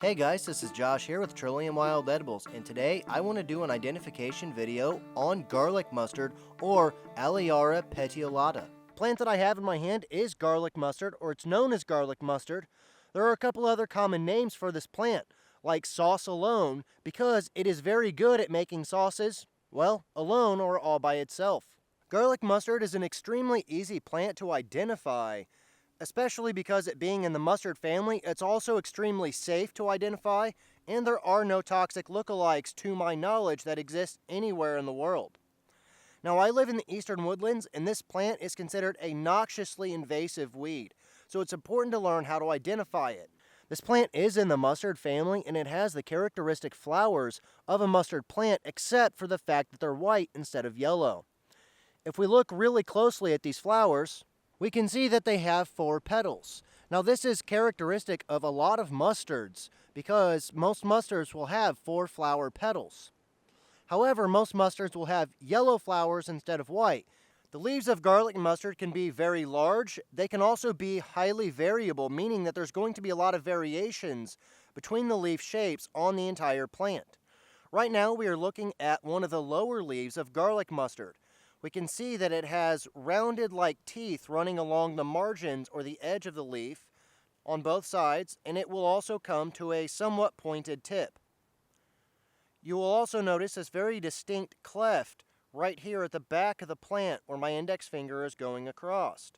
Hey guys, this is Josh here with Trillium Wild Edibles, and today I want to do an identification video on garlic mustard or Alliara petiolata. The plant that I have in my hand is garlic mustard, or it's known as garlic mustard. There are a couple other common names for this plant, like sauce alone, because it is very good at making sauces, well, alone or all by itself. Garlic mustard is an extremely easy plant to identify, especially because it being in the mustard family, it's also extremely safe to identify, and there are no toxic lookalikes to my knowledge that exist anywhere in the world. Now, I live in the eastern woodlands, and this plant is considered a noxiously invasive weed, so it's important to learn how to identify it. This plant is in the mustard family, and it has the characteristic flowers of a mustard plant, except for the fact that they're white instead of yellow. If we look really closely at these flowers, we can see that they have 4 petals. Now this is characteristic of a lot of mustards because most mustards will have 4 flower petals. However, most mustards will have yellow flowers instead of white. The leaves of garlic mustard can be very large. They can also be highly variable, meaning that there's going to be a lot of variations between the leaf shapes on the entire plant. Right now we are looking at one of the lower leaves of garlic mustard. We can see that it has rounded like teeth running along the margins or the edge of the leaf on both sides, and it will also come to a somewhat pointed tip. You will also notice this very distinct cleft right here at the back of the plant where my index finger is going across.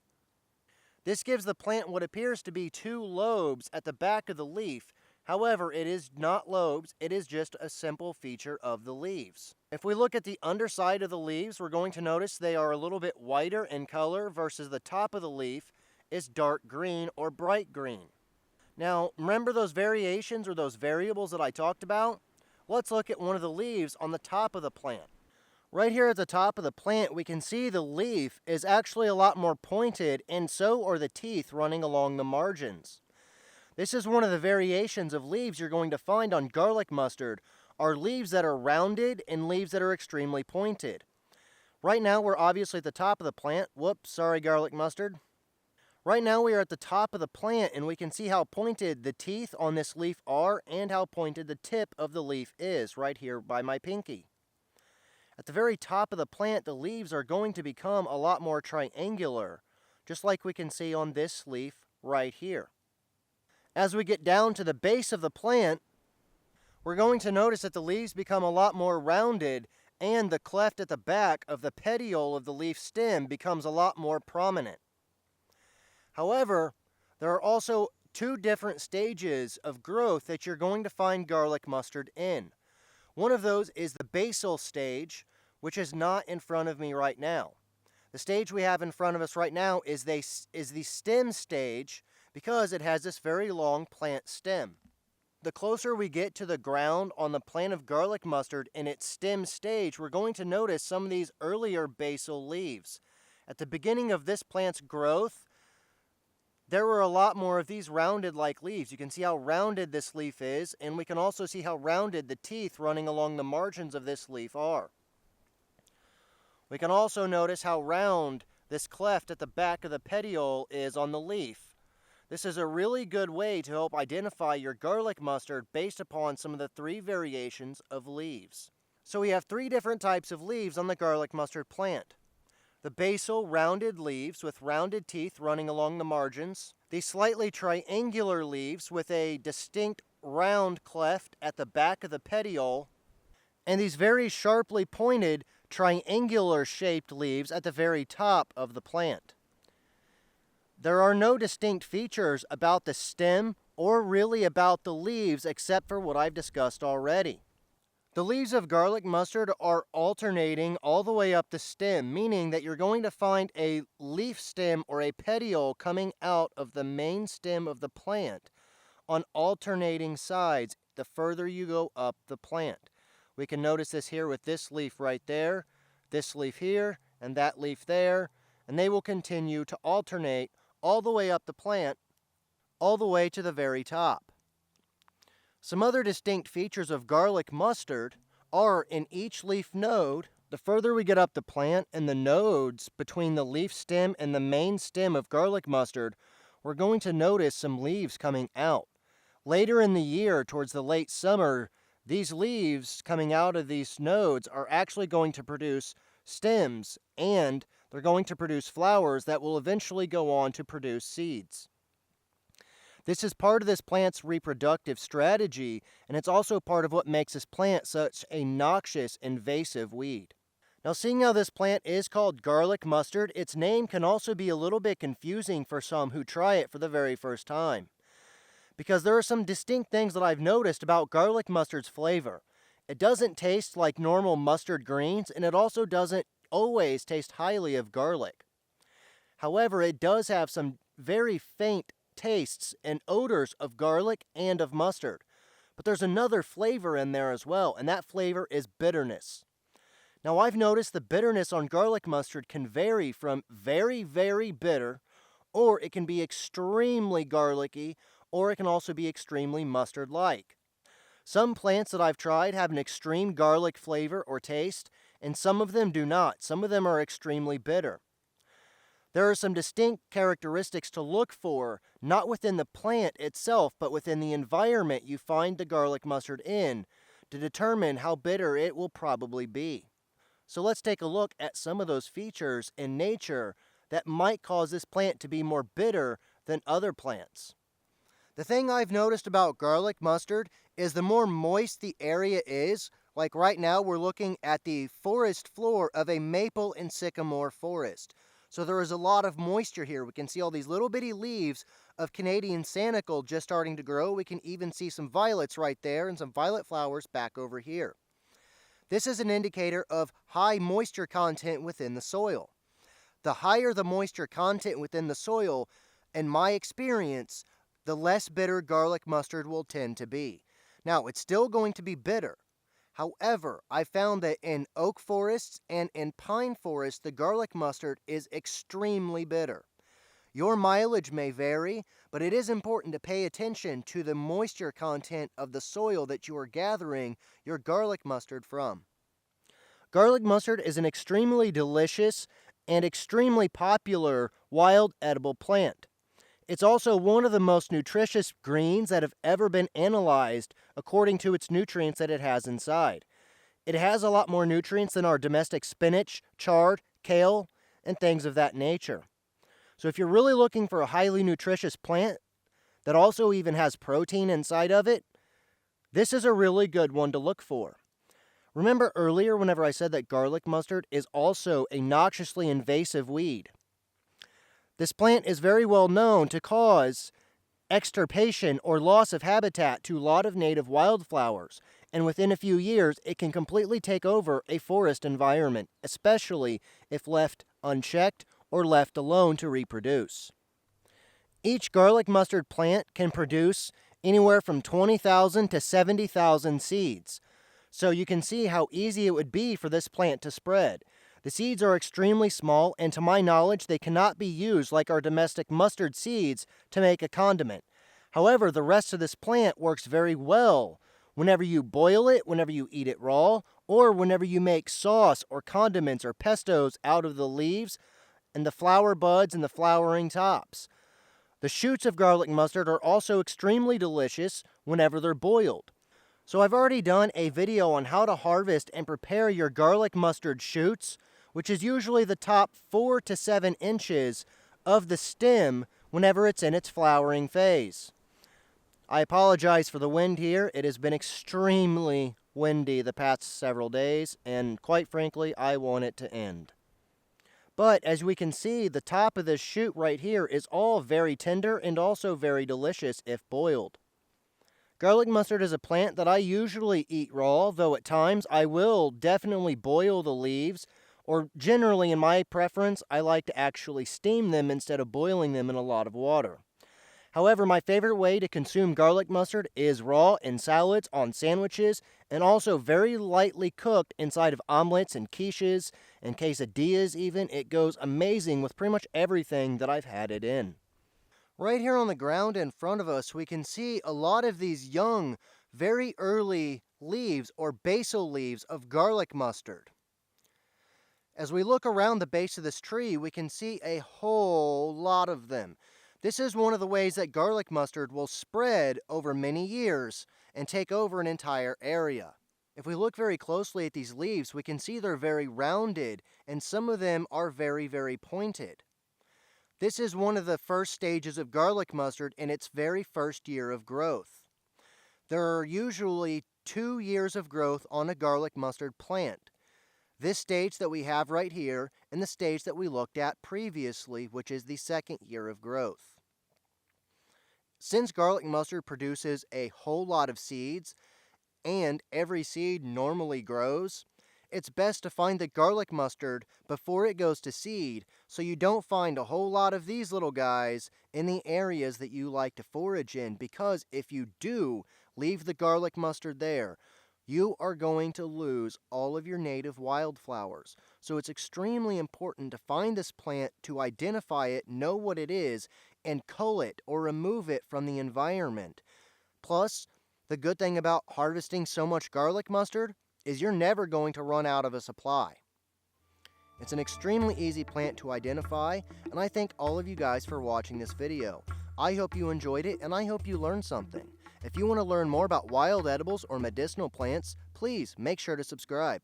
This gives the plant what appears to be 2 lobes at the back of the leaf. However, it is not lobes, it is just a simple feature of the leaves. If we look at the underside of the leaves, we're going to notice they are a little bit whiter in color versus the top of the leaf is dark green or bright green. Now, remember those variations or those variables that I talked about? Let's look at one of the leaves on the top of the plant. Right here at the top of the plant, we can see the leaf is actually a lot more pointed, and so are the teeth running along the margins. This is one of the variations of leaves you're going to find on garlic mustard, are leaves that are rounded and leaves that are extremely pointed. Right now we're obviously at the top of the plant. Whoops, sorry garlic mustard. Right now we are at the top of the plant, and we can see how pointed the teeth on this leaf are and how pointed the tip of the leaf is right here by my pinky. At the very top of the plant, the leaves are going to become a lot more triangular, just like we can see on this leaf right here. As we get down to the base of the plant, we're going to notice that the leaves become a lot more rounded, and the cleft at the back of the petiole of the leaf stem becomes a lot more prominent. However, there are also 2 different stages of growth that you're going to find garlic mustard in. One of those is the basal stage, which is not in front of me right now. The stage we have in front of us right now is the stem stage, because it has this very long plant stem. The closer we get to the ground on the plant of garlic mustard in its stem stage, we're going to notice some of these earlier basal leaves. At the beginning of this plant's growth, there were a lot more of these rounded like leaves. You can see how rounded this leaf is, and we can also see how rounded the teeth running along the margins of this leaf are. We can also notice how round this cleft at the back of the petiole is on the leaf. This is a really good way to help identify your garlic mustard based upon some of the 3 variations of leaves. So we have 3 different types of leaves on the garlic mustard plant. The basal rounded leaves with rounded teeth running along the margins, the slightly triangular leaves with a distinct round cleft at the back of the petiole, and these very sharply pointed triangular shaped leaves at the very top of the plant. There are no distinct features about the stem or really about the leaves except for what I've discussed already. The leaves of garlic mustard are alternating all the way up the stem, meaning that you're going to find a leaf stem or a petiole coming out of the main stem of the plant on alternating sides the further you go up the plant. We can notice this here with this leaf right there, this leaf here, and that leaf there, and they will continue to alternate all the way up the plant, all the way to the very top. Some other distinct features of garlic mustard are in each leaf node. The further we get up the plant and the nodes between the leaf stem and the main stem of garlic mustard, we're going to notice some leaves coming out. Later in the year, towards the late summer, these leaves coming out of these nodes are actually going to produce stems, and they're going to produce flowers that will eventually go on to produce seeds. This is part of this plant's reproductive strategy, and it's also part of what makes this plant such a noxious, invasive weed. Now, seeing how this plant is called garlic mustard, its name can also be a little bit confusing for some who try it for the very first time, because there are some distinct things that I've noticed about garlic mustard's flavor. It doesn't taste like normal mustard greens, and it also doesn't always taste highly of garlic. However, it does have some very faint tastes and odors of garlic and of mustard. But there's another flavor in there as well, and that flavor is bitterness. Now, I've noticed the bitterness on garlic mustard can vary from very, very bitter, or it can be extremely garlicky, or it can also be extremely mustard-like. Some plants that I've tried have an extreme garlic flavor or taste, and some of them do not. Some of them are extremely bitter. There are some distinct characteristics to look for, not within the plant itself, but within the environment you find the garlic mustard in, to determine how bitter it will probably be. So let's take a look at some of those features in nature that might cause this plant to be more bitter than other plants. The thing I've noticed about garlic mustard is the more moist the area is, like right now we're looking at the forest floor of a maple and sycamore forest. So there is a lot of moisture here. We can see all these little bitty leaves of Canadian sanicle just starting to grow. We can even see some violets right there and some violet flowers back over here. This is an indicator of high moisture content within the soil. The higher the moisture content within the soil, in my experience, the less bitter garlic mustard will tend to be. Now, it's still going to be bitter. However, I found that in oak forests and in pine forests, the garlic mustard is extremely bitter. Your mileage may vary, but it is important to pay attention to the moisture content of the soil that you are gathering your garlic mustard from. Garlic mustard is an extremely delicious and extremely popular wild edible plant. It's also one of the most nutritious greens that have ever been analyzed according to its nutrients that it has inside. It has a lot more nutrients than our domestic spinach, chard, kale, and things of that nature. So if you're really looking for a highly nutritious plant that also even has protein inside of it, this is a really good one to look for. Remember earlier whenever I said that garlic mustard is also a noxiously invasive weed? This plant is very well known to cause extirpation or loss of habitat to a lot of native wildflowers, and within a few years it can completely take over a forest environment, especially if left unchecked or left alone to reproduce. Each garlic mustard plant can produce anywhere from 20,000 to 70,000 seeds, so you can see how easy it would be for this plant to spread. The seeds are extremely small, and to my knowledge, they cannot be used like our domestic mustard seeds to make a condiment. However, the rest of this plant works very well whenever you boil it, whenever you eat it raw, or whenever you make sauce or condiments or pestos out of the leaves and the flower buds and the flowering tops. The shoots of garlic mustard are also extremely delicious whenever they're boiled. So I've already done a video on how to harvest and prepare your garlic mustard shoots, which is usually the top 4 to 7 inches of the stem whenever it's in its flowering phase. I apologize for the wind here. It has been extremely windy the past several days, and quite frankly, I want it to end. But as we can see, the top of this shoot right here is all very tender and also very delicious if boiled. Garlic mustard is a plant that I usually eat raw, though at times I will definitely boil the leaves, or generally in my preference, I like to actually steam them instead of boiling them in a lot of water. However, my favorite way to consume garlic mustard is raw in salads, on sandwiches, and also very lightly cooked inside of omelets and quiches and quesadillas even. It goes amazing with pretty much everything that I've had it in. Right here on the ground in front of us, we can see a lot of these young, very early leaves or basal leaves of garlic mustard. As we look around the base of this tree, we can see a whole lot of them. This is one of the ways that garlic mustard will spread over many years and take over an entire area. If we look very closely at these leaves, we can see they're very rounded and some of them are very, very pointed. This is one of the first stages of garlic mustard in its very first year of growth. There are usually 2 years of growth on a garlic mustard plant. This stage that we have right here and the stage that we looked at previously, which is the second year of growth. Since garlic mustard produces a whole lot of seeds, and every seed normally grows, it's best to find the garlic mustard before it goes to seed so you don't find a whole lot of these little guys in the areas that you like to forage in, because if you do leave the garlic mustard there, you are going to lose all of your native wildflowers. So it's extremely important to find this plant, to identify it, know what it is, and cull it or remove it from the environment. Plus, the good thing about harvesting so much garlic mustard is you're never going to run out of a supply. It's an extremely easy plant to identify, and I thank all of you guys for watching this video. I hope you enjoyed it, and I hope you learned something. If you want to learn more about wild edibles or medicinal plants, please make sure to subscribe.